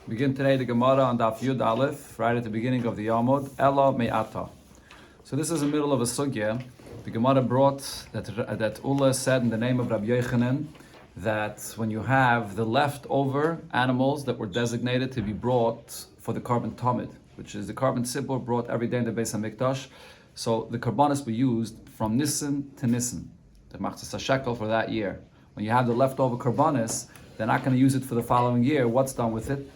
Begin today the Gemara on Daf Yud Aleph, right at the beginning of the Yamod, Ela Me'ata. So this is the middle of a sugya. The Gemara brought that Ula said in the name of Rabbi Yochanan that when you have the leftover animals that were designated to be brought for the carbon tamid, which is the carbon sibur brought every day in the Beis HaMikdash, so the karbanis were used from Nisan to Nisan, the machzas shekel for that year. When you have the leftover karbanis, they're not going to use it for the following year. What's done with it?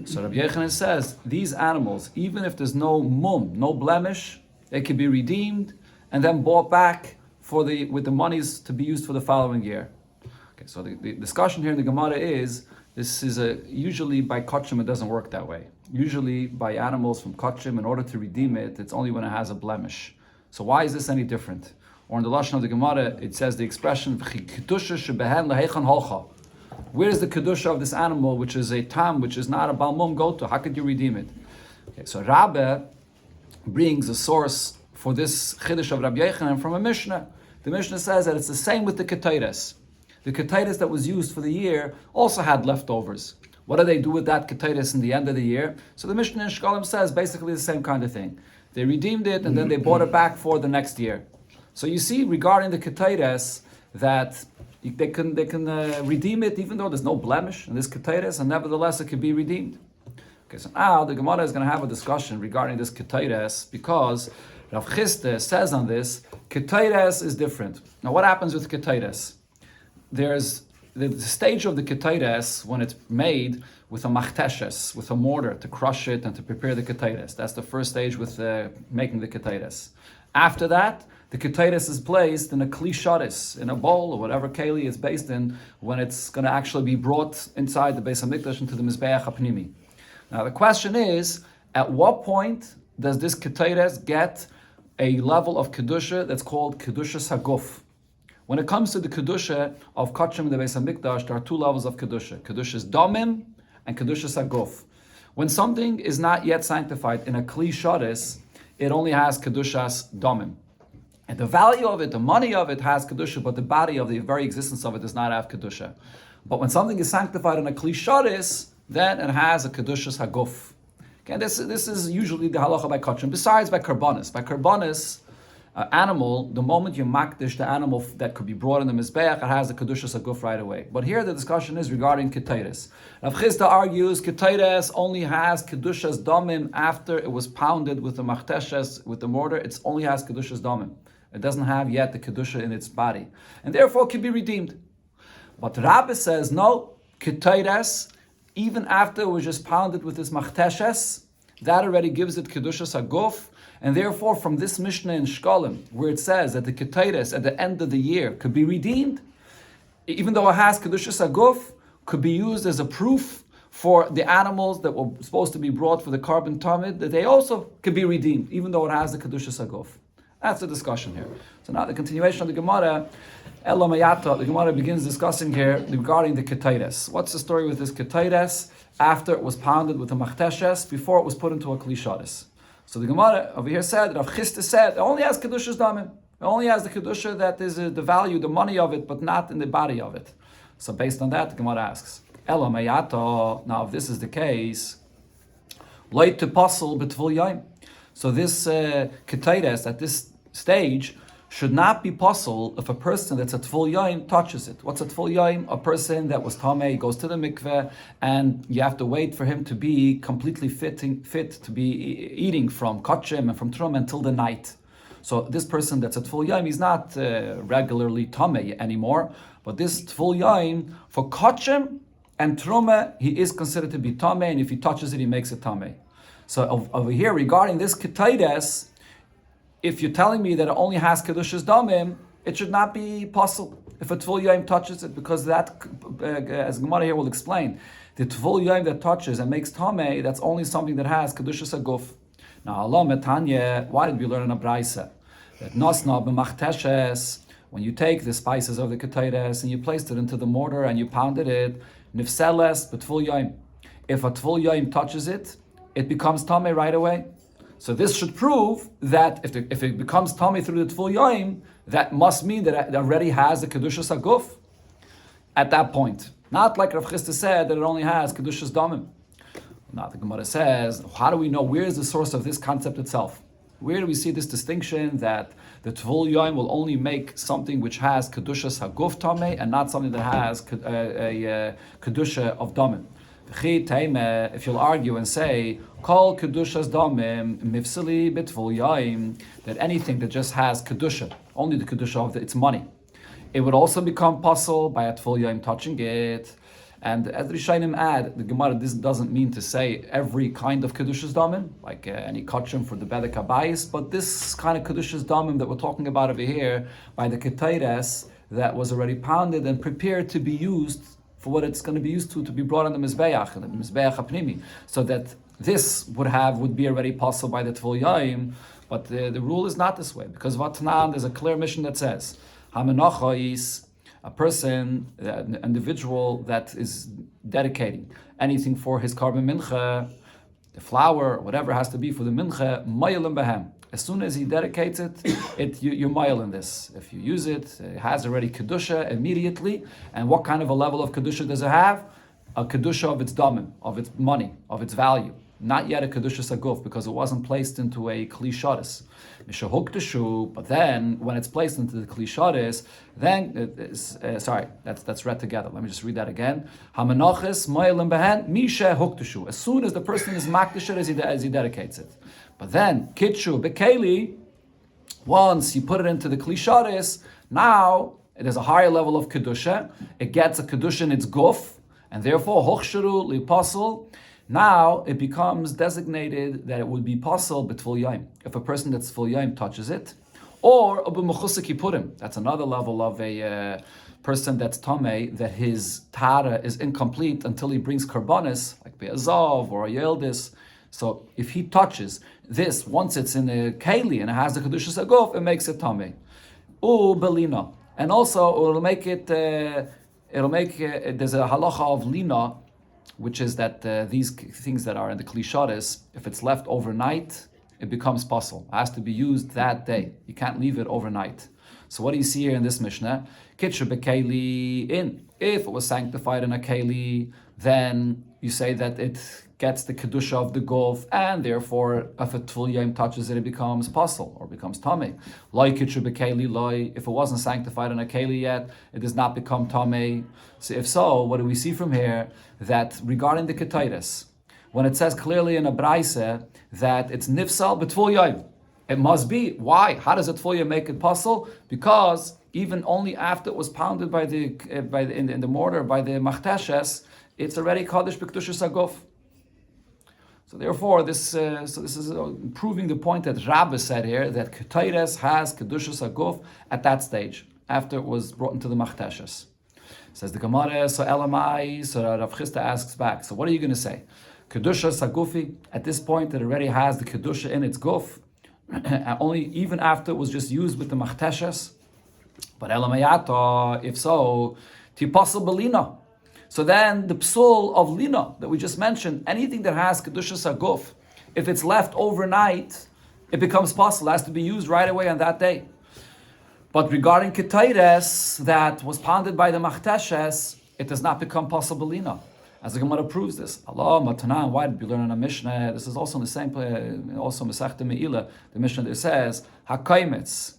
So Rabbi Yochanan says, these animals, even if there's no mum, no blemish, they can be redeemed and then bought back with the monies to be used for the following year. Okay, so the discussion here in the Gemara is, this is usually by kachim it doesn't work that way. Usually by animals from kachim, in order to redeem it, it's only when it has a blemish. So why is this any different? Or in the lashon of the Gemara, it says the expression, where is the kedusha of this animal, which is a tam, which is not a balmum goto? How could you redeem it? Okay, so Rabbe brings a source for this chiddush of Rabbi Yochanan from a Mishnah. The Mishnah says that it's the same with the ketaitis. The ketaitis that was used for the year also had leftovers. What do they do with that ketaitis in the end of the year? So the Mishnah in Shkolim says basically the same kind of thing. They redeemed it and then they bought it back for the next year. So you see, regarding the ketaitis, that they can redeem it even though there's no blemish in this ketaitis, and nevertheless it can be redeemed. Okay, so now the Gemara is going to have a discussion regarding this ketaitis because Rav Chisda says on this, ketaitis is different. Now what happens with ketaitis? There's the stage of the ketaitis when it's made with a machteshes, with a mortar to crush it and to prepare the ketaitis. That's the first stage with making the ketaitis. After that, the ketaitis is placed in a kli shadis, in a bowl or whatever keli it's based in, when it's going to actually be brought inside the Beis HaMikdash into the Mizbeach HaPnimi. Now the question is, at what point does this ketaitis get a level of kedusha that's called kedusha saguf? When it comes to the kedusha of kachim in the Beis HaMikdash, there are two levels of kedusha. Kedusha's domim and kedusha saguf. When something is not yet sanctified in a kli shadis, it only has kedushas domim. And the value of it, the money of it has kedusha, but the body of the very existence of it does not have kedusha. But when something is sanctified in a kli shadis, then it has a kedushas haguf. Okay, this is usually the halacha by kachim. Besides by karbanis. By karbanis, animal, the moment you makdish the animal that could be brought in the mizbeach, it has a kedushas haguf right away. But here the discussion is regarding ketaitis. Rav Chisda argues ketaitis only has kedushas domim after it was pounded with the machteshes, with the mortar. It only has kedushas domim. It doesn't have yet the kedusha in its body, and therefore it can be redeemed. But Rabbi says no, ketaitis, even after it was just pounded with this machteshes, that already gives it kedusha saguf, and therefore from this Mishnah in Shkolim, where it says that the ketaitis at the end of the year could be redeemed, even though it has kedusha saguf, could be used as a proof for the animals that were supposed to be brought for the carbon tamid, that they also could be redeemed, even though it has the kedusha saguf. That's the discussion here. So now the continuation of the Gemara, Ela Mayata, the Gemara begins discussing here regarding the ketaitis. What's the story with this ketaitis after it was pounded with the machteshes, before it was put into a kli shadis? So the Gemara over here said, Rav Chisda said, it only has kedushas damim. It only has the kedusha that is the value, the money of it, but not in the body of it. So based on that, the Gemara asks, Ela Mayata, now if this is the case, Leit to pasel b'tvul yaim. So this ketaitis at this stage should not be possible if a person that's at full yaim touches it. What's at full yaim? A person that was tamei goes to the mikveh, and you have to wait for him to be completely fit to be eating from kachim and from trum until the night. So this person that's at full yaim, he's not regularly tamei anymore, but this full yaim for kachim and truma, he is considered to be tamei, and if he touches it, he makes it tamei. So over here, regarding this ketaitis, if you're telling me that it only has kedushas damim, it should not be possible if a tvul yaim touches it, because that, as Gemara here will explain, the tvul yaim that touches and makes tamei, that's only something that has kedushas aguf. Now, Allah metanya, why did we learn in a brayse that nosna b'machteshes, when you take the spices of the ketaitis and you placed it into the mortar and you pounded it, nifseles b'tvul yaim. If a tvul yaim touches it, it becomes tamei right away. So this should prove that if it becomes tamei through the tvul yaim, that must mean that it already has the kedushas haguf at that point. Not like Rav Chisda said that it only has kedushas damim. Now the Gemara says, how do we know where is the source of this concept itself? Where do we see this distinction that the Tvul Yom will only make something which has Kedushas HaGuf Tameh and not something that has a Kedusha of Damim? If you'll argue and say, Kol Kedushas Damim Mifsili B'Tvul Yom, that anything that just has Kedusha, only the Kedusha of its money, it would also become possible by a Tvul Yom touching it. And as the Rishonim add, the Gemara, this doesn't mean to say every kind of Kedushas Damim, like any kachim for the Bedek HaBayis, but this kind of Kedushas Damim that we're talking about over here, by the Ketayres, that was already pounded and prepared to be used for what it's going to be used to be brought on the Mizbeach, and the Mizbeach HaPnimi, so that this would be already possible by the Tvul Yom, but the rule is not this way, because Vatanan, there's a clear mission that says, HaMenacha is a person, an individual that is dedicating anything for his carbon mincha, the flour, whatever it has to be for the mincha, mayalim behem. As soon as he dedicates it, you're mayal in this. If you use it, it has already kedusha immediately. And what kind of a level of kedusha does it have? A kedusha of its damim, of its money, of its value. Not yet a kedusha saguf, because it wasn't placed into a kli shadis. But then, when it's placed into the kli shadis, then that's read together. Let me just read that again. Hamanochis ma'elim behen misha huktashu. As soon as the person is makdisher as he dedicates it. But then kitshu bekeli. Once you put it into the kli shadis, now it has a higher level of kedusha. It gets a kedusha in its guf, and therefore hochsharu lipasul. Now it becomes designated that it would be possible b'tvul yom if a person that's tvul yom touches it, or b'mechusik yipurim. That's another level of a person that's tamei, that his tara is incomplete until he brings karbanis like be'azav or a yeldis. So if he touches this once it's in a keli and it has the kedushas aguf, it makes it tamei. Belina, and also it'll make it. There's a halacha of lina, which is that these things that are in the klishadis, if it's left overnight, it becomes possible. It has to be used that day. You can't leave it overnight. So what do you see here in this Mishnah? Kitcher bekeli in. If it was sanctified in a keli, then you say that it gets the kedusha of the gov, and therefore, if a tvul yom touches it, it becomes possible or becomes tamei. Loi kitcher bekeli loi. If it wasn't sanctified in a keli yet, it does not become tamei. So if so, what do we see from here? That regarding the ketaitis, when it says clearly in a braise that it's nifsal b'tvul yom, it must be. Why? How does a tvul yom make it possible? Because even only after it was pounded in the mortar by the machteshes, it's already kaddish b'kedushas aguf. So therefore, this is proving the point that Rabbi said here, that ketaitis has kedushas aguf at that stage after it was brought into the machteshes. Says the Gemara, so Elamai, so Rav Chisda asks back, so what are you going to say? Kedusha Sagufi, at this point it already has the Kedusha in its guf, only even after it was just used with the Machteshes. But Elamayata, if so, Tipasal Belina. So then the psul of Lina that we just mentioned, anything that has Kedusha Saguf, if it's left overnight, it becomes possible. It has to be used right away on that day. But regarding Ketayres, that was pounded by the Machteshes, it does not become possible Lina. As the Gemara proves this. Allah, Matanan, why did we learn in a Mishnah? This is also in the same place, also Masechta Me'ila, the Mishnah that says, HaKaimitz,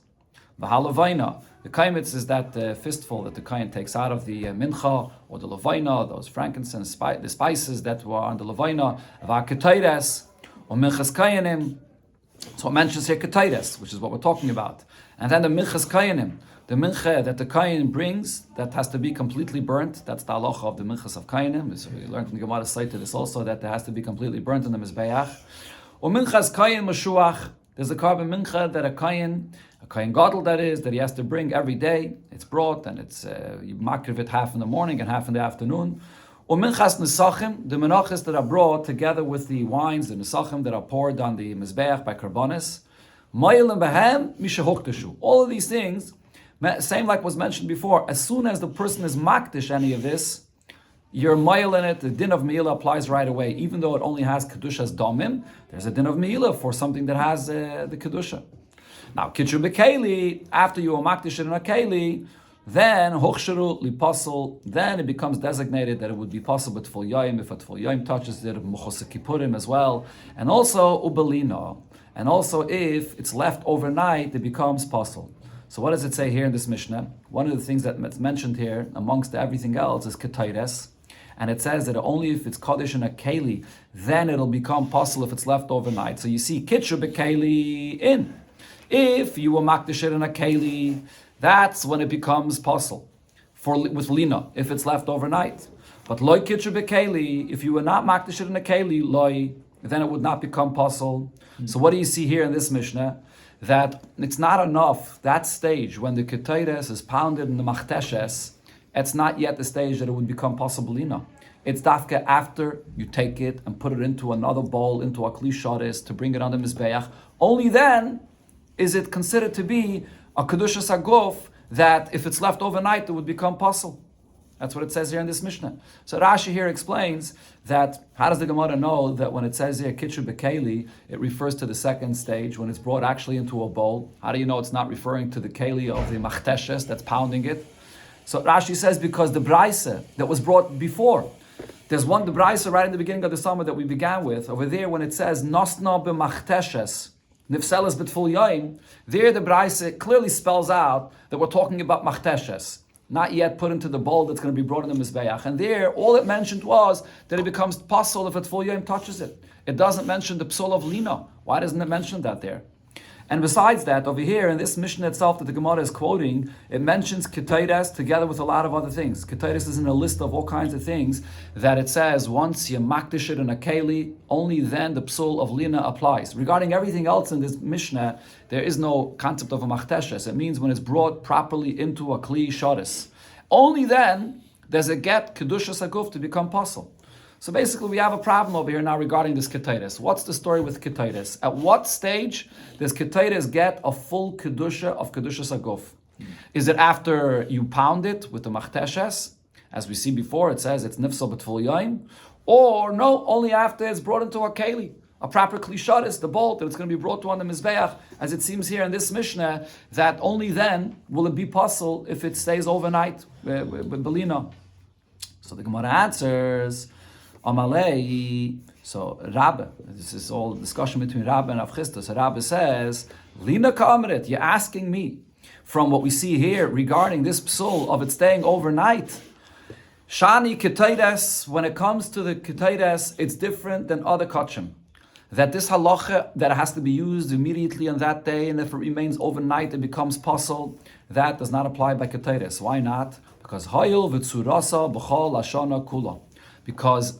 V'halavayna. The Kaimitz is that fistful that the Kain takes out of the Mincha, or the Levayna, those frankincense, the spices that were on the Levayna, V'haketayres, or Minchas Kayanim. So it mentions here Ketayres, which is what we're talking about. And then the Minchas Kayanim, the mincha that the kayin brings, that has to be completely burnt. That's the halacha of the minchas of kayinim. So we learned from the Gemara site to this also, that it has to be completely burnt in the mizbeach. Or minchas kayin mashuach. There's a carbon mincha that a kayin gadol that is, that he has to bring every day. It's brought and it's you makriv it half in the morning and half in the afternoon. Or minchas nesachim, the menachas that are brought together with the wines, the nesachim that are poured on the mizbeach by karbonis. Ma'ilim behem mishahoktashu. All of these things, same like was mentioned before, as soon as the person is makdish any of this, you're ma'il in it, the din of me'ila applies right away. Even though it only has kedushas domim, there's a din of me'ila for something that has the kedusha. Now, kitchu bekeli, after you are makdish in a keli, then hochsharu lipasul, then it becomes designated that it would be possible at full yom if a full yom touches it, mechosek kippurim as well, and also ubelino, and also if it's left overnight, it becomes possible. So what does it say here in this Mishnah? One of the things that's mentioned here, amongst everything else, is ketayres, and it says that only if it's kaddish in a keli, then it'll become possible if it's left overnight. So you see, kitcher bekeli in. If you were makdish it in a keli, that's when it becomes possible with lina, if it's left overnight. But loy kitcher bekeli, if you were not makdish it in a keli, loy, then it would not become possible. So what do you see here in this Mishnah? That it's not enough, that stage, when the ketayres is pounded in the machteshes, it's not yet the stage that it would become possible lina. It's dafka after you take it and put it into another bowl, into a kli sharis, to bring it on the mizbeach. Only then is it considered to be a kedushas aguf, that if it's left overnight, it would become possible. That's what it says here in this Mishnah. So Rashi here explains that, how does the Gemara know that when it says here, kitchu bekeli, it refers to the second stage, when it's brought actually into a bowl? How do you know it's not referring to the keli of the machteshes that's pounding it? So Rashi says because the braisa that was brought before, there's one, the braisa right in the beginning of the summer that we began with, over there when it says, nosna b'machteshes, nifseles b'tful yaim, there the braisa clearly spells out that we're talking about machteshes, not yet put into the bowl that's going to be brought in the mizbeach. And there, all it mentioned was that it becomes pasul if a tful yaim touches it. It doesn't mention the psul of lina. Why doesn't it mention that there? And besides that, over here in this Mishnah itself that the Gemara is quoting, it mentions ketayres together with a lot of other things. Ketayres is in a list of all kinds of things that it says once you makdish it in a keli, only then the psul of lina applies. Regarding everything else in this Mishnah, there is no concept of a machteshes. It means when it's brought properly into a kli sharis. Only then does it get kedushas aguf to become possible. So basically, we have a problem over here now regarding this ketayres. What's the story with ketayres? At what stage does ketayres get a full kedusha of kedushas aguf? Is it after you pound it with the machteshes? As we see before, it says it's nifsal b'tful yaim. Or no, only after it's brought into a keli, a proper klisharis, the bowl that it's going to be brought to on the mizbeach, as it seems here in this Mishnah, that only then will it be possible if it stays overnight with belina. So the Gemara answers, Amalei. So Rabbi, this is all a discussion between Rabbi and Avchista. So Rabbi says, Lina ka'amret, you're asking me from what we see here regarding this psul of it staying overnight. Shani ketayres, when it comes to the ketayres, it's different than other kachim. That this halacha, that it has to be used immediately on that day, and if it remains overnight, it becomes pasul, that does not apply by ketayres. Why not? Because hayil v'tzurasa b'chol hashana kula. Because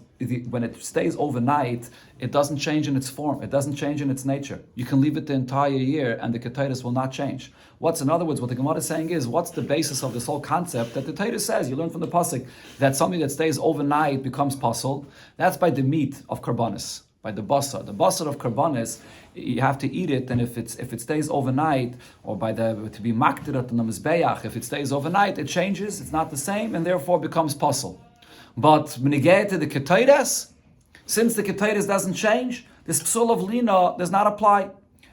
when it stays overnight, it doesn't change in its form. It doesn't change in its nature. You can leave it the entire year and the ketayres will not change. In other words, what the Gemara is saying is, what's the basis of this whole concept that the Torah says, you learn from the pasuk, that something that stays overnight becomes pasul? That's by the meat of karbanis, by the basar. The basar of karbanis, you have to eat it, and if it stays overnight, or to be makdirat on the mizbeach, if it stays overnight, it changes, it's not the same, and therefore becomes pasul. But when you get to the ketayres, since the ketayres doesn't change, this psul of lina does not apply.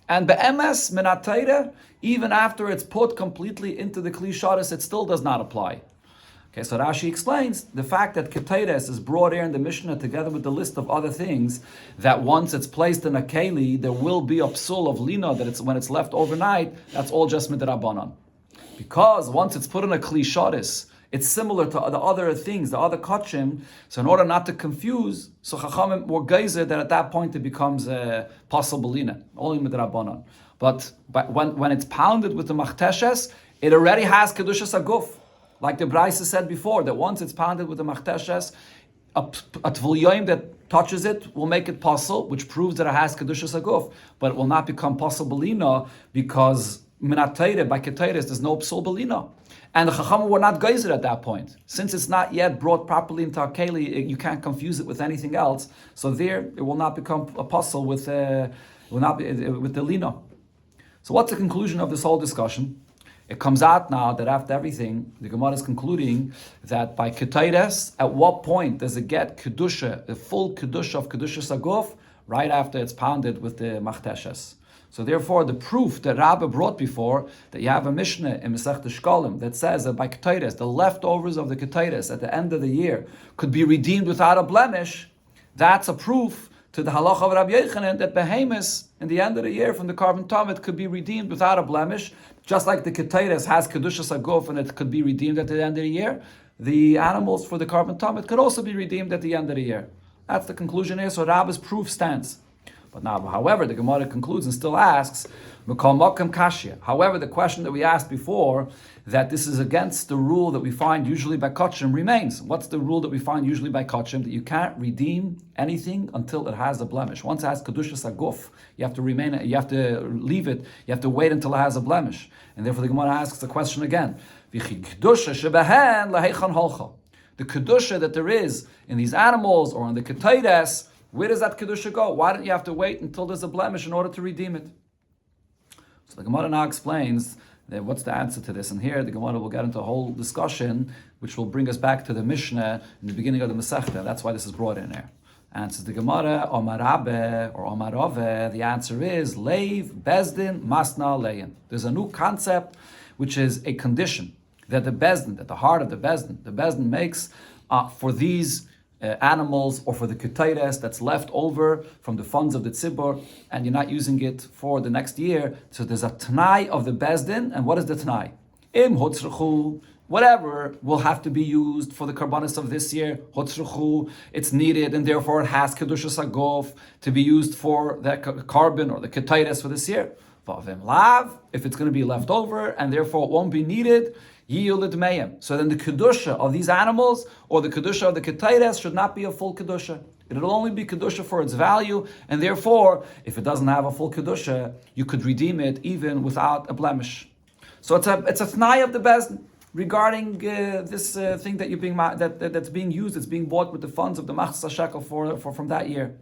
And be'emes minatayre, even after it's put completely into the kli sharis, it still does not apply. Okay, so Rashi explains the fact that ketayres is brought here in the Mishnah together with the list of other things, that once it's placed in a keli, there will be a psul of lina, that when it's left overnight, that's all just midrabanan. Because once it's put in a kli sharis, it's similar to the other things, the other kachim. So in order not to confuse, so Chachamim were geyser that at that point it becomes a possible lina, only midrabanan. But when it's pounded with the machteshes, it already has kedushas aguf. Like the Braisa said before, that once it's pounded with the machteshes, a tvul yoim that touches it will make it possible, which proves that it has kedushas aguf. But it will not become possible lina because minatayre, by ketayres, there's no psul belina. And the Chachamim were not geyser at that point. Since it's not yet brought properly into a keli, you can't confuse it with anything else. So there, it will not become a puzzle with the lina. So what's the conclusion of this whole discussion? It comes out now that after everything, the Gemara is concluding that by ketayres, at what point does it get kedusha, the full kedusha of kedusha saguf, right after it's pounded with the machteshes. So therefore, the proof that Rabbi brought before, that you have a Mishnah in Masech Shkolim that says that by Ketairis, the leftovers of the Ketairis at the end of the year could be redeemed without a blemish, that's a proof to the halacha of Rabbi Yochanan that behemoths in the end of the year from the carbon tamid could be redeemed without a blemish, just like the Ketairis has Kedushas Aguf and it could be redeemed at the end of the year. The animals for the carbon tamid could also be redeemed at the end of the year. That's the conclusion here, so Rabbi's proof stands. But now, however, the Gemara concludes and still asks, however, the question that we asked before, that this is against the rule that we find usually by Kachim remains. What's the rule that we find usually by Kachim? That you can't redeem anything until it has a blemish. Once it has Kedushas Aguf, you have to leave it, you have to wait until it has a blemish. And therefore the Gemara asks the question again, the Kedusha that there is in these animals or in the Ketaides, where does that Kedusha go? Why don't you have to wait until there's a blemish in order to redeem it? So the Gemara now explains that what's the answer to this. And here the Gemara will get into a whole discussion which will bring us back to the Mishnah in the beginning of the Masechta. That's why this is brought in here. Answers the Gemara, Omar Rabbe or Omar Rove, the answer is Leiv, Bezdin, Masna, Leyin. There's a new concept which is a condition that the Bezdin, that the heart of the Bezdin makes for these animals or for the ketaires that's left over from the funds of the tzibur, and you're not using it for the next year. So there's a t'nai of the bezdin, and what is the t'nai? Im hotzruchu, whatever will have to be used for the karbanis of this year, hotzruchu, it's needed, and therefore it has kedushas agov to be used for the carbon or the ketaires for this year. V'avim lav, if it's going to be left over, and therefore it won't be needed, so then the kedusha of these animals or the kedusha of the ketaires should not be a full kedusha. It'll only be kedusha for its value, and therefore, if it doesn't have a full kedusha, you could redeem it even without a blemish. So it's a t'nai of the bezdin regarding this thing that you're being that's being used, it's being bought with the funds of the machzah shekel for from that year.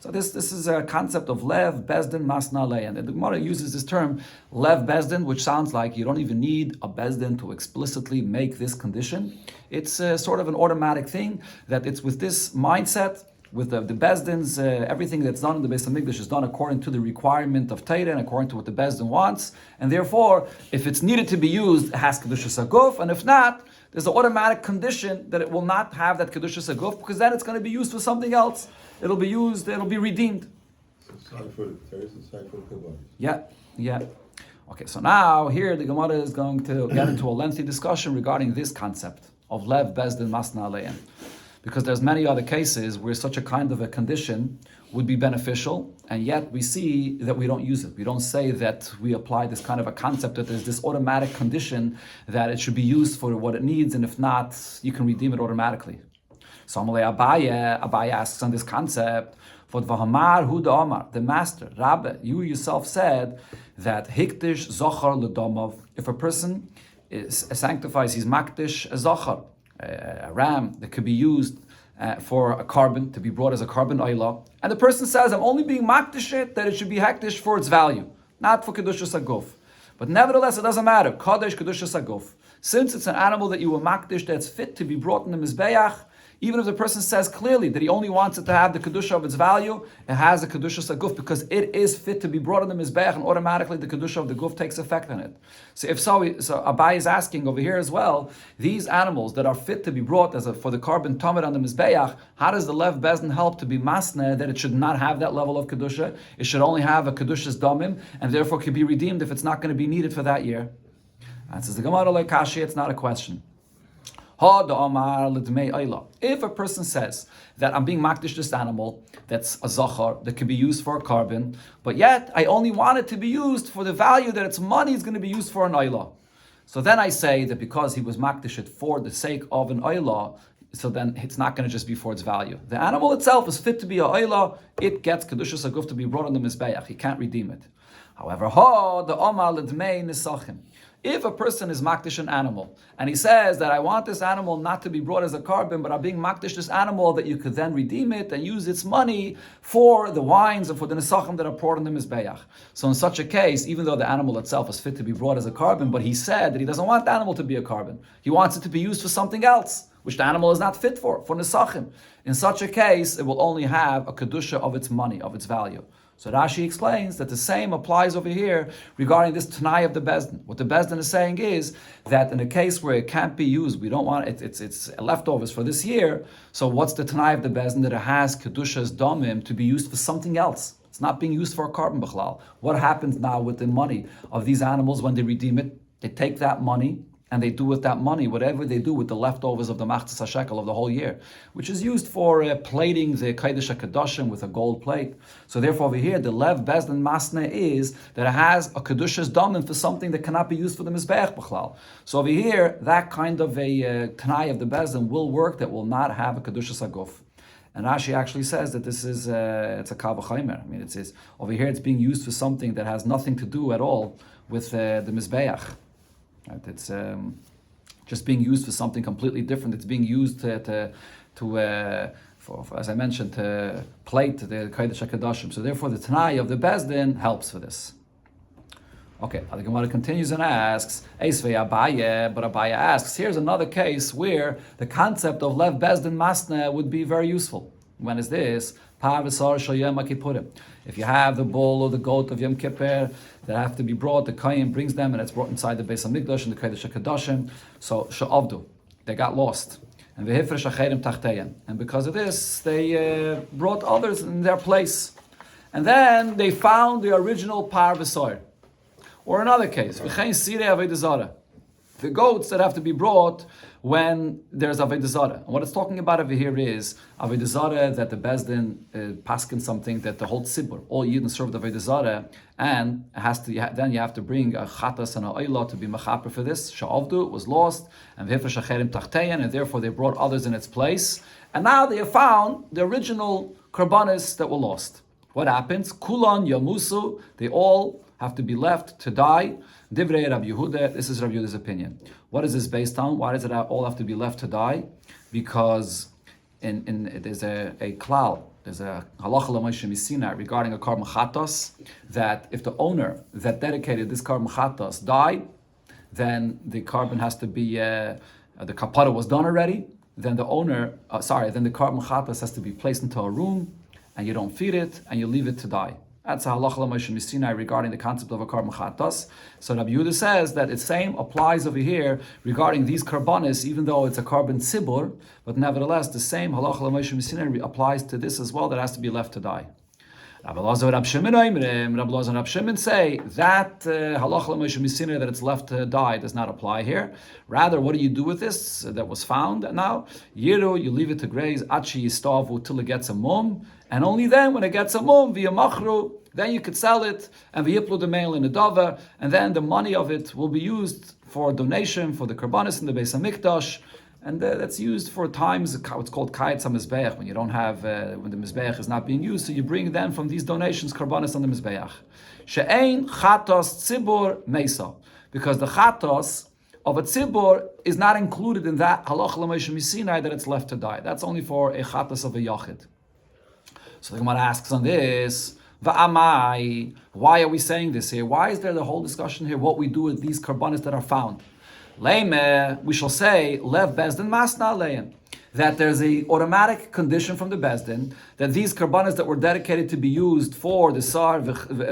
So this is a concept of lev, bezdin, masna, lei. And the Gemara uses this term, lev, bezdin, which sounds like you don't even need a bezdin to explicitly make this condition. It's sort of an automatic thing, that it's with this mindset, with the bezdins, everything that's done in the Beis HaMikdash is done according to the requirement of Torah and according to what the bezdin wants. And therefore, if it's needed to be used, it has Kedushas Aguf, and if not, there's an automatic condition that it will not have that Kedushas Aguf, because then it's going to be used for something else. It'll be used, it'll be redeemed. Yeah. Okay, so now here the Gemara is going to get into a lengthy discussion regarding this concept of lev, bezdin, masna, le'en. Because there's many other cases where such a kind of a condition would be beneficial, and yet we see that we don't use it. We don't say that we apply this kind of a concept, that there's this automatic condition that it should be used for what it needs, and if not, you can redeem it automatically. So Abaye asks on this concept, the master, Rabbi, you yourself said that hikdish zochar l'domov, if a person sanctifies his makdish a zochar, a ram that could be used for a carbon, to be brought as a carbon oila, and the person says, I'm only being makdish it, that it should be hekdish for its value, not for kedushas aguf. But nevertheless, it doesn't matter, kadesh kedushas aguf. Since it's an animal that you were makdish that's fit to be brought in the mizbeach, even if the person says clearly that he only wants it to have the kedusha of its value, it has a kedusha saguf because it is fit to be brought in the mizbeach, and automatically the kedusha of the guf takes effect on it. So if so Abai is asking over here as well, these animals that are fit to be brought for the carbon tamid on the mizbeach, how does the lev bezdin help to be masne that it should not have that level of kedusha? It should only have a kedusha's damim, and therefore can be redeemed if it's not going to be needed for that year. And says the Gemara like Kashi, it's not a question. If a person says that I'm being makdish this animal, that's a zachar, that can be used for a carbon, but yet I only want it to be used for the value that its money is going to be used for an oila. So then I say that because he was makdish it for the sake of an oila, so then it's not going to just be for its value. The animal itself is fit to be a oila, it gets kedushas aguf to be brought on the mizbeach, he can't redeem it. However, if a person is makdish an animal, and he says that I want this animal not to be brought as a carbon, but I'm being makdish this animal that you could then redeem it and use its money for the wines and for the nesachim that are poured on the mizbeach. So in such a case, even though the animal itself is fit to be brought as a carbon, but he said that he doesn't want the animal to be a carbon. He wants it to be used for something else, which the animal is not fit for nesachim. In such a case, it will only have a kedusha of its money, of its value. So Rashi explains that the same applies over here regarding this Tanai of the Bezdin. What the Bezdin is saying is that in a case where it can't be used, we don't want it, it's leftovers for this year, so what's the Tanai of the Bezdin? That it has Kedushas Domim to be used for something else. It's not being used for a carbon b'chlal. What happens now with the money of these animals when they redeem it? They take that money and they do with that money whatever they do with the leftovers of the machzas hashekel of the whole year, which is used for plating the kodesh hakadoshim with a gold plate. So therefore over here, the lev bezdin masna is that it has a kedushas damim for something that cannot be used for the mizbeach b'chlal. So over here, that kind of a tanai of the bezdin will work, that will not have a kedushas haguf. And Rashi actually says that this is it's a kal v'chaimer. I mean, it says over here it's being used for something that has nothing to do at all with the mizbeach. Right? It's just being used for something completely different. It's being used for as I mentioned, to plate the kodesh hakadoshim. So therefore, the tanai of the bezdin helps for this. Okay, the Gemara continues and asks, Eisvei Abaye, but Abaye asks, here's another case where the concept of lev bezdin masna would be very useful. When is this? If you have the bull or the goat of Yom Kippur that have to be brought, the Kohen brings them and it's brought inside the Beis HaMikdash and the Kodesh HaKadoshim. So she'avdu, they got lost. And because of this, they brought others in their place. And then they found the original par v'soir. Or another case, the goats that have to be brought when there's Avodah Zarah. And what it's talking about over here is Avodah Zarah, that the Bezdin paskin something that the whole tzibur, all Yidden serve the Avodah Zarah, and then you have to bring a chatas and a oila to be mechaper for this. Sha'avdu was lost, and v'hifra shacherim tachteyan, and therefore they brought others in its place. And now they have found the original karbanis that were lost. What happens? Kulan yamusu, they all have to be left to die. Divrei Rabbi Yehuda, this is Rabbi Yehuda's opinion. What is this based on? Why does it all have to be left to die? Because there's a klal, there's a halacha l'moshe misina regarding a karban chatos, that if the owner that dedicated this karban chatos died, then the karban has to be, the kapara was done already, then the owner, then the karban chatos has to be placed into a room, and you don't feed it, and you leave it to die. That's a halacha l'moshe misinai regarding the concept of a karban chatas. So Rabbi Yehuda says that the same applies over here regarding these karbanis, even though it's a karban tzibur, but nevertheless the same halacha l'moshe misinai applies to this as well, that has to be left to die. Rabbi Elazar and Rabbi Shimon say that halacha l'moshe misinai, that it's left to die, does not apply here. Rather, what do you do with this that was found now? Yiru, you leave it to graze, achi yistavu, till it gets a mum, and only then, when it gets a mum, via machru, then you could sell it, and v'yiplu the mail in a dava, and then the money of it will be used for donation for the karbanis in the Beis HaMikdash, and that's used for times, it's called kayetz HaMizbeach, when you don't have, when the Mizbeach is not being used, so you bring then from these donations karbanis on the Mizbeach. She'ein chatos tzibur meisa, because the chatos of a tzibur is not included in that halacha l'moshe misinai that it's left to die. That's only for a chatos of a yachid. So the Gemara asks on this, Va'amai, why are we saying this here? Why is there the whole discussion here, what we do with these karbanis that are found? Leime, we shall say, lev bezdin masna leim, that there's a automatic condition from the bezdin that these karbanis that were dedicated to be used for the sar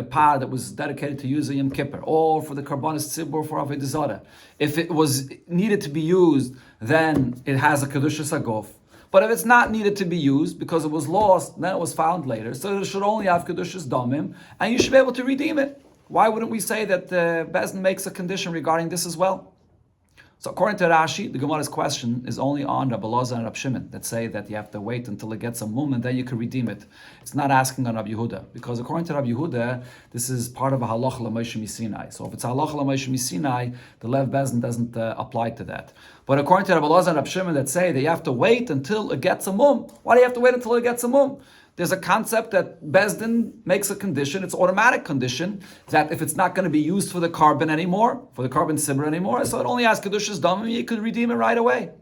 par that was dedicated to use a Yom Kippur, or for the karbanis tzibur for Avodah Zarah, if it was needed to be used, then it has a kedushas haguf. But if it's not needed to be used because it was lost, then it was found later, so it should only have kedushas damim, and you should be able to redeem it. Why wouldn't we say that Bezdin makes a condition regarding this as well? So according to Rashi, the Gemara's question is only on Rabbi Elazar and Rabbi Shimon, that say that you have to wait until it gets a mum and then you can redeem it. It's not asking on Rabbi Yehuda, because according to Rabbi Yehuda, this is part of a halacha l'moshe misinai. So if it's a halacha l'moshe misinai, the lev bezdin doesn't apply to that. But according to Rabbi Elazar and Rabbi Shimon, that say that you have to wait until it gets a mum. Why do you have to wait until it gets a mum? There's a concept that Bezdin makes a condition, it's automatic condition, that if it's not going to be used for the carbon anymore, for the carbon sibur anymore, so it only has Kedushas Damim, you could redeem it right away.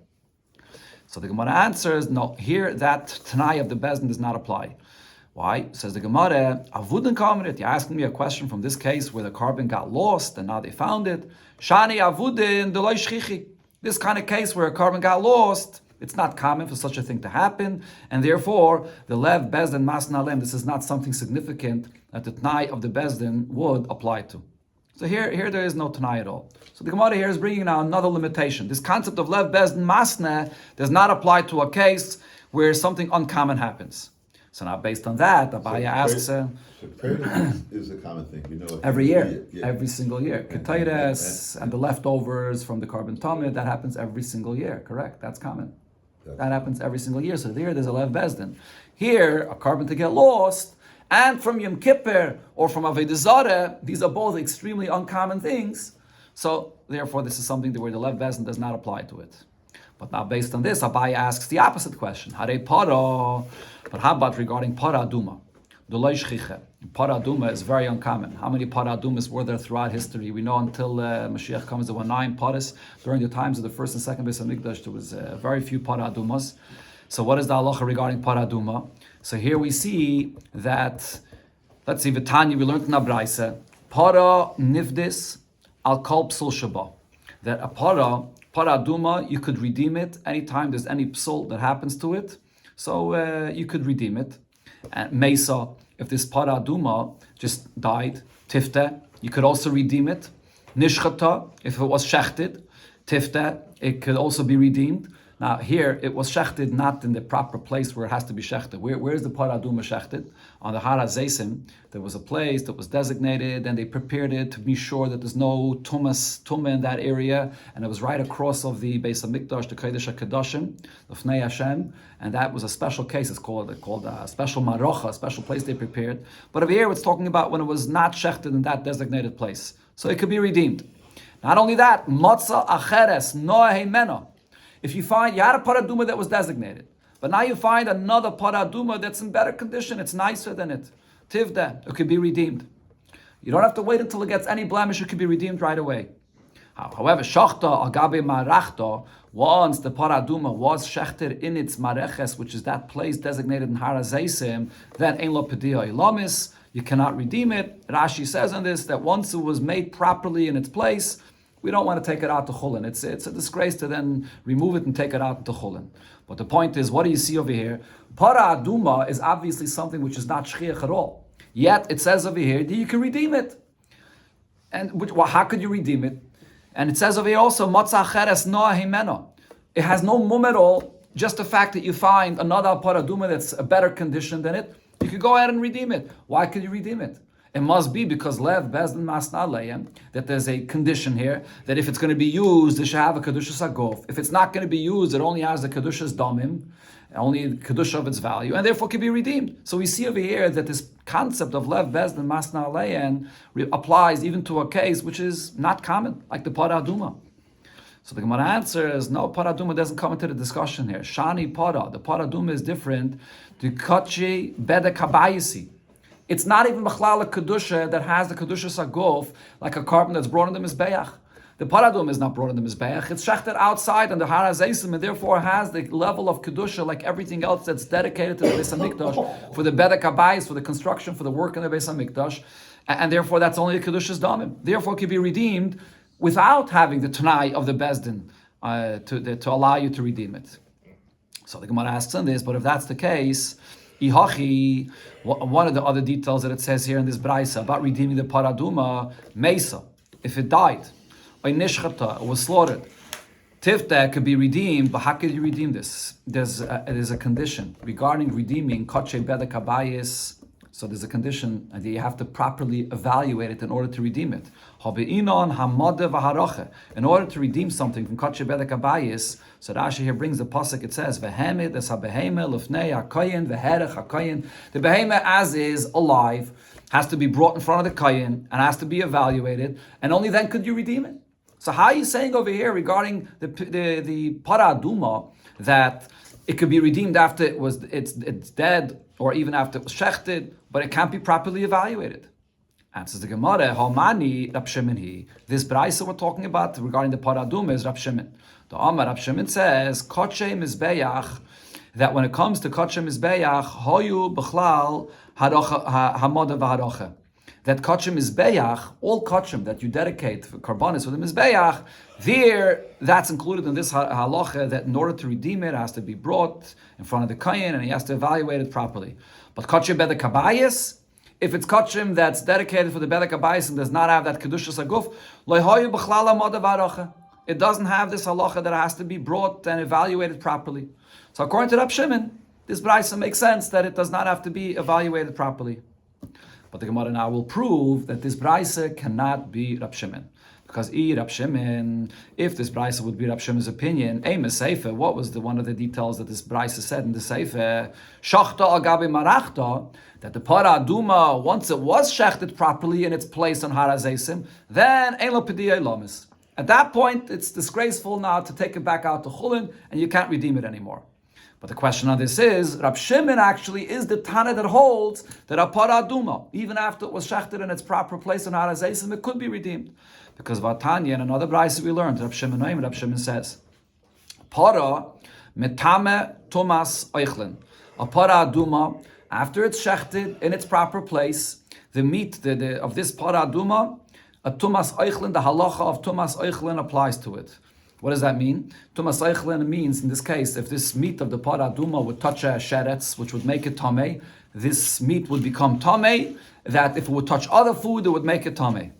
So the Gemara answers, no, here that Tanai of the Bezdin does not apply. Why? Says the Gemara, Avudin Kamenit, you're asking me a question from this case where the carbon got lost and now they found it. Shani Avudin Deloi Shchichi. This kind of case where a carbon got lost, It's not common for such a thing to happen, and therefore the lev bezdin masna alem. This is not something significant that the t'nai of the bezdin would apply to. So here there is no t'nai at all. So the Gemara here is bringing now another limitation. This concept of lev bezdin masna does not apply to a case where something uncommon happens. So now, based on that, Abaya asks. So prayer is a common thing, every year, every single year. Ketayres and the leftovers from the carbon tumid, that happens every single year. Correct? That's common. That happens every single year. So there's a lev bezdin. Here, a carbon to get lost, and from Yom Kippur or from Avodah Zarah, these are both extremely uncommon things. So therefore, this is something where the lev bezdin does not apply to it. But now, based on this, Abaye asks the opposite question. Hare para. But how about regarding para aduma? Para aduma is very uncommon. How many para adumas were there throughout history? We know until Mashiach comes, there were 9 paras. During the times of the first and second Beis Hamikdash, there was very few para adumas. So what is the halacha regarding para aduma? So here we see that, let's see, Vitanya, we learned in Abraisa, para nivdis al kol psul shaba. That a para aduma, you could redeem it anytime there's any psul that happens to it. So you could redeem it. And Mesa, if this para aduma just died, tifta, you could also redeem it. Nishchata, if it was shechted, tifta, it could also be redeemed. Now here, it was shechted not in the proper place where it has to be shechted. Where is the para aduma shechted? On the Har HaZeisim, there was a place that was designated, and they prepared it to be sure that there's no tumah in that area, and it was right across of the Beis Hamikdash, the Kodesh HaKadoshim, the Fnei Hashem, and that was a special case. It's called a special marocha, a special place they prepared. But over here, it's talking about when it was not shechted in that designated place, so it could be redeemed. Not only that, matzah acheres noah mena. If you had a paraduma that was designated, but now you find another paraduma that's in better condition, it's nicer than it. Tivda, it could be redeemed. You don't have to wait until it gets any blemish, it could be redeemed right away. However, shachta agabe marachta, once the paraduma was shechter in its mareches, which is that place designated in Har HaZeisim, then ein lo pediah ilamis, you cannot redeem it. Rashi says on this that once it was made properly in its place, we don't want to take it out to chulin. It's a disgrace to then remove it and take it out to chulin. But the point is, what do you see over here? Para aduma is obviously something which is not shchiach at all. Yet it says over here that you can redeem it. And how could you redeem it? And it says over here also, matzah cheres noah himena. It has no mum at all. Just the fact that you find another para aduma that's a better condition than it, you could go ahead and redeem it. Why could you redeem it? It must be because lev bezdin masna aleim, that there's a condition here that if it's going to be used, it should have a kedushas hagof. If it's not going to be used, it only has the kedushas damim, only the kedusha of its value, and therefore can be redeemed. So we see over here that this concept of lev bezdin masna aleim applies even to a case which is not common, like the para aduma. So the Gemara answers, no, para aduma doesn't come into the discussion here. Shani para, the para aduma is different. The kachi beda kabayisi. It's not even Bechlal Kedusha that has the Kedusha Sagof, like a carbon that's brought in the Mizbeach. The Paradum is not brought in the Mizbeach. It's shechted outside on the Har HaZeisim, and therefore has the level of Kedusha like everything else that's dedicated to the Beis HaMikdash, for the Bedek HaBayis, for the construction, for the work in the Beis HaMikdash, and therefore that's only the Kedusha's Damim. Therefore it can be redeemed without having the Tanai of the Bezdin to allow you to redeem it. So the Gemara asks on this, but if that's the case, Ihachi, one of the other details that it says here in this braisa about redeeming the paraduma, mesa, if it died, or nishchata, it was slaughtered, tifta could be redeemed, but how could you redeem this? There's a condition regarding redeeming kache bedek habayis. So there's a condition that you have to properly evaluate it in order to redeem it. In order to redeem something from kache bedek habayis, so Rashi here brings the pasuk. It says, "Vehemid es habehema lefnei hakayin veherech hakayin." The behema as is alive has to be brought in front of the kayin and has to be evaluated, and only then could you redeem it. So how are you saying over here regarding the para aduma that it could be redeemed after it's dead or even after it was shechted, but it can't be properly evaluated? Answers the Gemara, Halmani Rab Shimon hi. This braisa we're talking about regarding the paraduma is Rab Shimon. The Amar Rab Shimon says, Koche Mizbeach, that when it comes to Koche Mizbeach, Hoyu B'chlal Hamoda V'Harocha, that kachim mizbeach, all kachim that you dedicate for karbanis for the mizbeach, there that's included in this halacha that in order to redeem it has to be brought in front of the kohen and he has to evaluate it properly. But kachim bedek habayis, if it's kachim that's dedicated for the bedek habayis and does not have that kedushas haguf, lo hayu b'chlal amod v'aracha. It doesn't have this halacha that it has to be brought and evaluated properly. So according to Rab Shimon, this brayso makes sense that it does not have to be evaluated properly. But the Gemara now will prove that this brayso cannot be Rab Shimon. Because Rab Shimon, if this brayso would be Rab Shimon's opinion, Seifer, what was one of the details that this brayso said in the Seifer? Shachta agabe marachta, that the para aduma, once it was shechted properly in its place on Har HaZeisim, then ein lo pediyah lamis. At that point, it's disgraceful now to take it back out to Chulin, and you can't redeem it anymore. But the question on this is, Rab Shimon actually is the Tana that holds that a para aduma, even after it was shechted in its proper place on Har HaZeisim, it could be redeemed. Because Vatanya, in another brayso we learned, Rab Shimon says, para metame tumas oichlin. A para aduma, after it's shechted in its proper place, the meat of this para aduma, a tumas oichlin, the halacha of tumas oichlin applies to it. What does that mean? Tumas oichlin means, in this case, if this meat of the para aduma would touch a sheretz, which would make it tamei, this meat would become tamei, that if it would touch other food, it would make it tamei.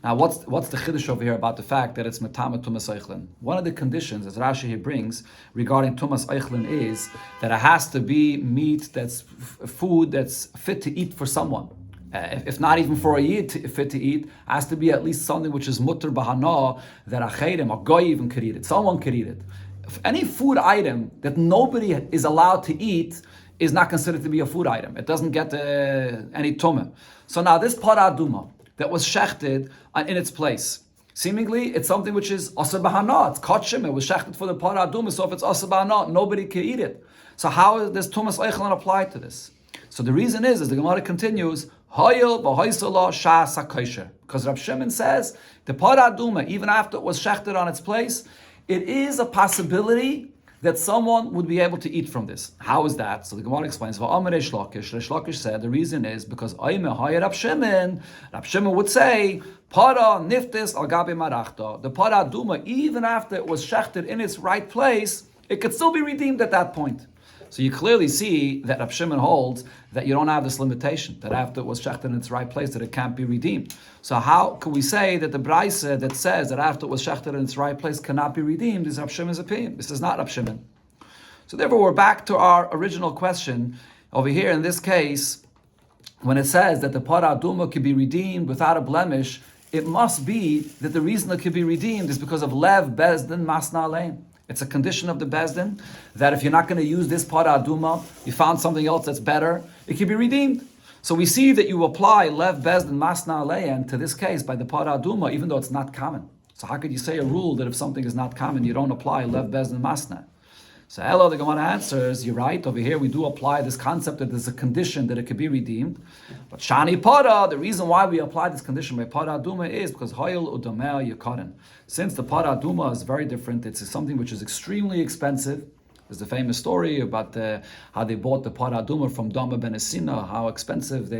Now, what's the chiddush over here about the fact that it's metame tumas oichlin? One of the conditions, as Rashi here brings, regarding tumas oichlin is that it has to be meat that's food that's fit to eat for someone. If not even for a yid fit to eat, has to be at least something which is mutter bahana, that a chayrim, a goy even could eat it. Someone could eat it. If any food item that nobody is allowed to eat is not considered to be a food item. It doesn't get any tumah. So now this para aduma that was shechted in its place, seemingly it's something which is asa bahana, it's kachim, it was shechted for the para aduma, so if it's asa bahana, nobody can eat it. So how does tumas oichlin apply to this? So the reason is, as the Gemara continues, Hoyel v'hoysala shas hakosher. Because Rab Shimon says the para aduma, even after it was shechted on its place, it is a possibility that someone would be able to eat from this. How is that? So the Gemara explains. V'amar Reish Lakish said the reason is because Rab Shimon would say para niftis al gabe marachta. The para aduma, even after it was shechted in its right place, it could still be redeemed at that point. So you clearly see that Rab Shimon holds that you don't have this limitation, that after it was shechted in its right place, that it can't be redeemed. So how can we say that the brayso that says that after it was shechted in its right place cannot be redeemed is Rab Shimon's opinion? This is not Rab Shimon. So therefore we're back to our original question. Over here in this case, when it says that the para aduma can be redeemed without a blemish, it must be that the reason it can be redeemed is because of lev bezdin masna alein. It's a condition of the Bezdin that if you're not going to use this para aduma, you found something else that's better, it can be redeemed. So we see that you apply lev Bezdin masna alein to this case by the para aduma, even though it's not common. So how could you say a rule that if something is not common, you don't apply lev Bezdin masna? So hello, the Gemara answers, you're right, over here we do apply this concept that there's a condition that it could be redeemed. But Shani Para, the reason why we apply this condition by Para Aduma is because Hoyel Udamel Yakarin. Since the Para Aduma is very different, it's something which is extremely expensive. There's the famous story about how they bought the Para Aduma from Dama ben Esina, how expensive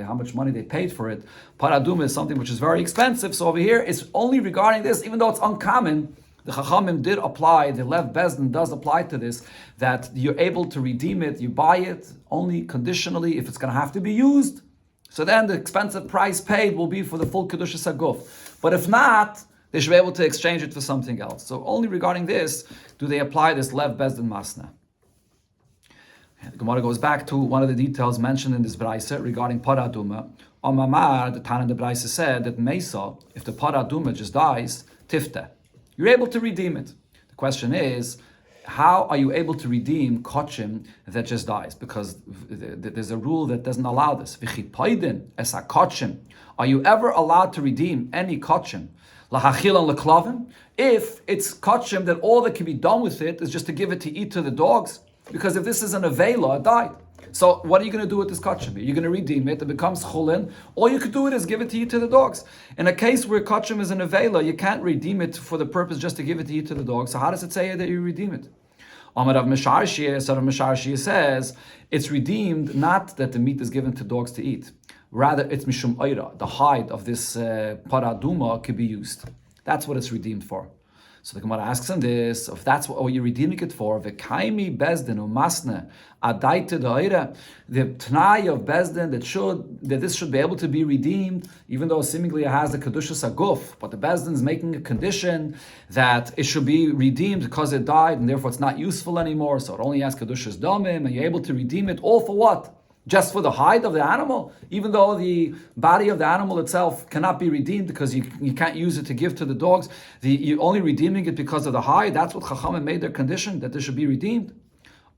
how much money they paid for it. Para Aduma is something which is very expensive, so over here it's only regarding this, even though it's uncommon. The Chachamim did apply, the Lev Bezdin does apply to this, that you're able to redeem it, you buy it only conditionally if it's going to have to be used. So then the expensive price paid will be for the full Kedushas HaGuf. But if not, they should be able to exchange it for something else. So only regarding this do they apply this Lev Bezdin Masna. The Gemara goes back to one of the details mentioned in this Braisa regarding Para Aduma. Omamar, the Tan in the Braisa said that Mesa, if the Para Aduma just dies, Tifta. You're able to redeem it. The question is, how are you able to redeem kochim that just dies? Because there's a rule that doesn't allow this. Are you ever allowed to redeem any kochim? If it's kochim that all that can be done with it is just to give it to eat to the dogs? Because if this is an avela, it died. So what are you going to do with this kachim? You're going to redeem it. It becomes chulin. All you could do it is give it to eat to the dogs. In a case where kachim is an avela, you can't redeem it for the purpose just to give it to eat to the dogs. So how does it say that you redeem it? Amar Rav Misharshia, Rav Misharshia says it's redeemed not that the meat is given to dogs to eat, Rather, it's mishum oira. The hide of this paraduma could be used. That's what it's redeemed for. So the Gemara asks him this: if that's what you're redeeming it for, v'kaimi bezdin umasne adaita da'ira, the t'nai of bezdin that this should be able to be redeemed, even though seemingly it has the kedushas aguf, but the bezdin is making a condition that it should be redeemed because it died, and therefore it's not useful anymore. So it only has kedushas damim, and you're able to redeem it all for what? Just for the hide of the animal, even though the body of the animal itself cannot be redeemed because you can't use it to give to the dogs. You're only redeeming it because of the hide. That's what Chachamim made their condition, that this should be redeemed.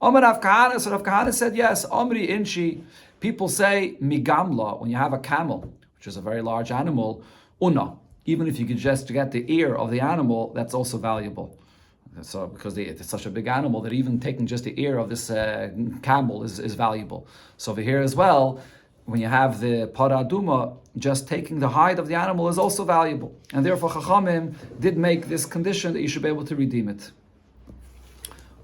Omar Rav Kahana, so Rav Kahana said yes. Omri Inchi, people say migamla, when you have a camel, which is a very large animal, una, even if you could just get the ear of the animal, that's also valuable. So because it's such a big animal that even taking just the ear of this camel is valuable. So over here as well, when you have the paraduma, just taking the hide of the animal is also valuable. And therefore Chachamim did make this condition that you should be able to redeem it.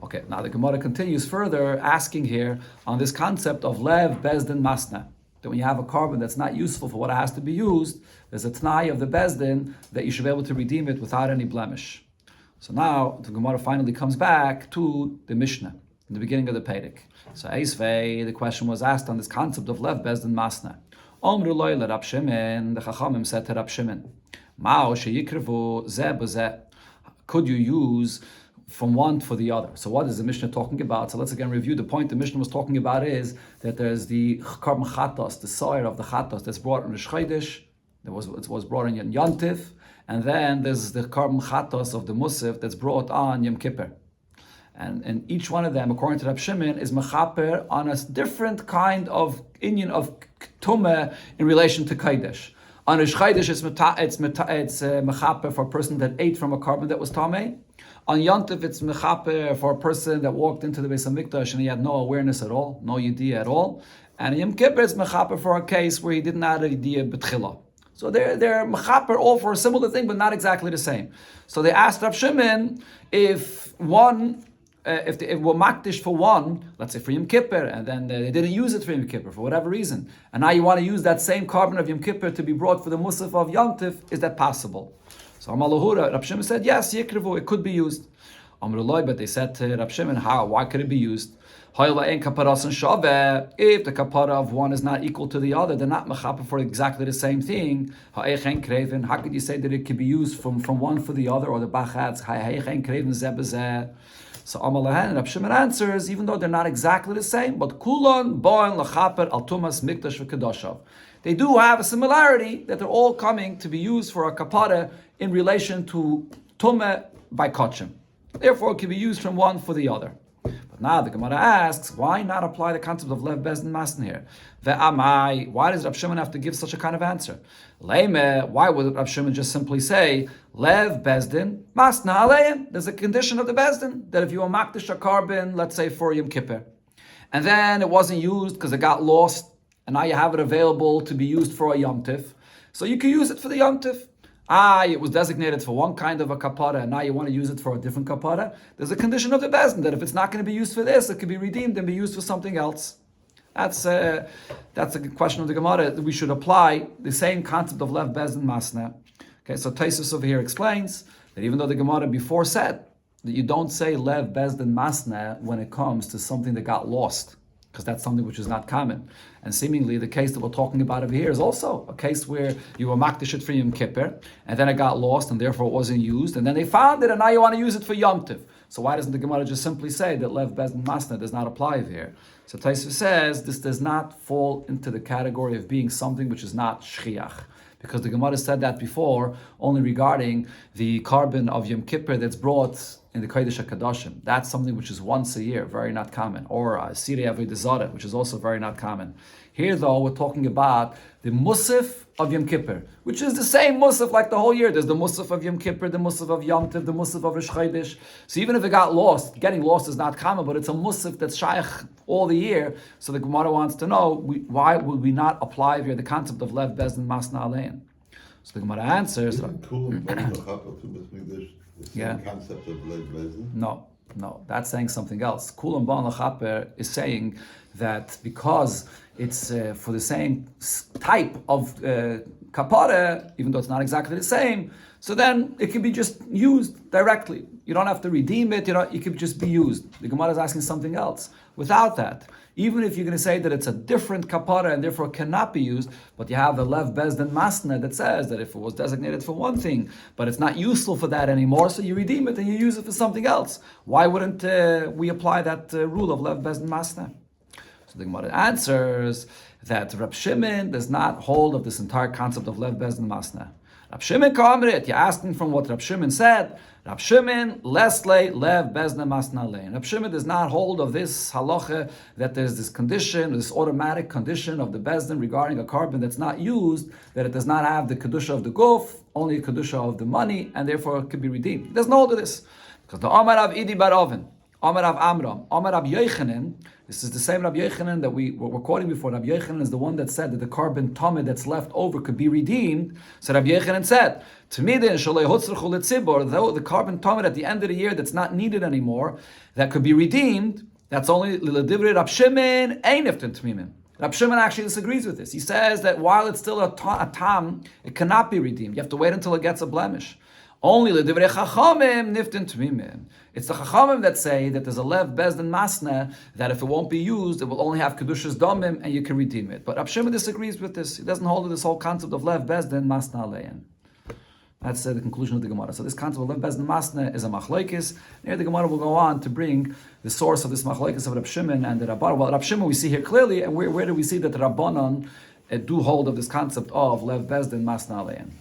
Okay, now the Gemara continues further, asking here on this concept of lev bezdin masna. That when you have a carbon that's not useful for what it has to be used, there's a t'nai of the bezdin that you should be able to redeem it without any blemish. So now the Gemara finally comes back to the Mishnah in the beginning of the Perek. So Eisvei, the question was asked on this concept of lev bezdin masna. Omru loy le Rab Shimon, the Chachamim said to Rab Shimon, Mao sheyikrevu zeh b'zeh. Could you use from one for the other? So what is the Mishnah talking about? So let's again review the point the Mishnah was talking about is that there's the carbon chatos, the soil of the chatos that's brought in Rosh Chodesh, it was brought in Yantif, and then there's the carbon chatos of the Musaf that's brought on Yom Kippur. And each one of them, according to Rab Shimon, is mechaper on a different kind of inyan of tumah in relation to Kodesh. On Rosh Chodesh, it's mechaper for a person that ate from a carbon that was tameh. On Yantif, it's mechaper for a person that walked into the Beis HaMikdash and he had no awareness at all, no idea at all. And Yom Kippur, it's mechaper for a case where he didn't have an idea b'tchila. So they're mechaper all for a similar thing, but not exactly the same. So they asked Rab Shimon if one, if they were makdish for one, let's say for Yom Kippur, and then they didn't use it for Yom Kippur for whatever reason, and now you want to use that same carbon of Yom Kippur to be brought for the Musaf of Yom Tif, is that possible? So Amalahura, Rab Shimon said, yes, yikrivu, it could be used. Amrullah, but they said to Rab Shimon, how? Why could it be used? If the kapara of one is not equal to the other, they're not mechaper for exactly the same thing. How could you say that it could be used from one for the other, or the bachatz? So Amalahan, Rab Shimon answers, even though they're not exactly the same, but kulon boen lachaper al tumas mikdash v'kedoshav. They do have a similarity that they're all coming to be used for a kapara in relation to tumah by kachim. Therefore, it can be used from one for the other. But now the Gemara asks, why not apply the concept of lev bezdin masn here? Ve'amai, why does Rab Shimon have to give such a kind of answer? Leime, why would Rab Shimon just simply say, lev bezdin masna aleim? There's a condition of the bezdin, that if you are makdish a carbon, let's say for Yom Kippur, and then it wasn't used because it got lost, and now you have it available to be used for a Yom Tif, so you can use it for the Yom Tif. It was designated for one kind of a kapara, and now you want to use it for a different kapara. There's a condition of the bezdin that if it's not going to be used for this, it can be redeemed and be used for something else. That's a question of the Gemara. We should apply the same concept of lev bezdin masna. Okay, so Taisus over here explains that even though the Gemara before said that you don't say lev bezdin masna when it comes to something that got lost, because that's something which is not common. And seemingly the case that we're talking about over here is also a case where you were makdish it for Yom Kippur, and then it got lost, and therefore it wasn't used, and then they found it, and now you want to use it for Yom Tiv. So why doesn't the Gemara just simply say that lev bezdin masna does not apply here? So Taisva says this does not fall into the category of being something which is not shchiach, because the Gemara said that before, only regarding the carbon of Yom Kippur that's brought in the Kodesh HaKadoshim. That's something which is once a year, very not common. Or Sirei Avodah Zarah, which is also very not common. Here though, we're talking about the Musaf of Yom Kippur, which is the same Musaf like the whole year. There's the Musaf of Yom Kippur, the Musaf of Yom Tiv, the Musaf of Rosh Chodesh. So even if it got lost, getting lost is not common, but it's a Musaf that's shaykh all the year. So the Gemara wants to know, why would we not apply here the concept of Lev Bezdin Masna Alein? So the Gemara answers, same concept of lev bezdin? No, that's saying something else. Kulam Ban Lachaper is saying that because it's for the same type of kapara, even though it's not exactly the same, so then it can be just used directly. You don't have to redeem it, it could just be used. The Gemara is asking something else. Without that, even if you're going to say that it's a different kapara and therefore cannot be used, but you have the lev bezdin masna that says that if it was designated for one thing, but it's not useful for that anymore, so you redeem it and you use it for something else. Why wouldn't we apply that rule of lev bezdin masna? So the Gemara answers that Rab Shimon does not hold of this entire concept of lev bezdin masna. Rab Shimon kamrit, you're asking from what Rab Shimon said. Rab Shimon lesle lev bezdin masna lein. Rab Shimon does not hold of this halacha that there's this condition, this automatic condition of the bezdin regarding a carbon that's not used, that it does not have the kedusha of the guf, only a kedusha of the money, and therefore it could be redeemed. He doesn't hold of this because the Amar of Idi bar Oven, Amar of Amram, Amar of Yochanan. This is the same Rabbi Yochanan that we were quoting before. Rabbi Yochanan is the one that said that the carbon tamid that's left over could be redeemed. So Rabbi Yochanan said, though the carbon tamid at the end of the year that's not needed anymore, that could be redeemed, that's only l'divrei Rab Shimon ein niftin tmimim. Rab Shimon actually disagrees with this. He says that while it's still a tam, it cannot be redeemed. You have to wait until it gets a blemish. Only l'divrei chachamim niftin tmimim. It's the chachamim that say that there's a lev bezdin masna that if it won't be used, it will only have kedushas domim and you can redeem it. But Rab Shimon disagrees with this. He doesn't hold to this whole concept of lev bezdin masna lein. That's the conclusion of the Gemara. So this concept of lev bezdin masna is a machlokes. Here the Gemara will go on to bring the source of this machlokes of Rab Shimon and the Rabban. Well, Rab Shimon we see here clearly, and where do we see that the Rabbanon do hold of this concept of lev bezdin masna lein?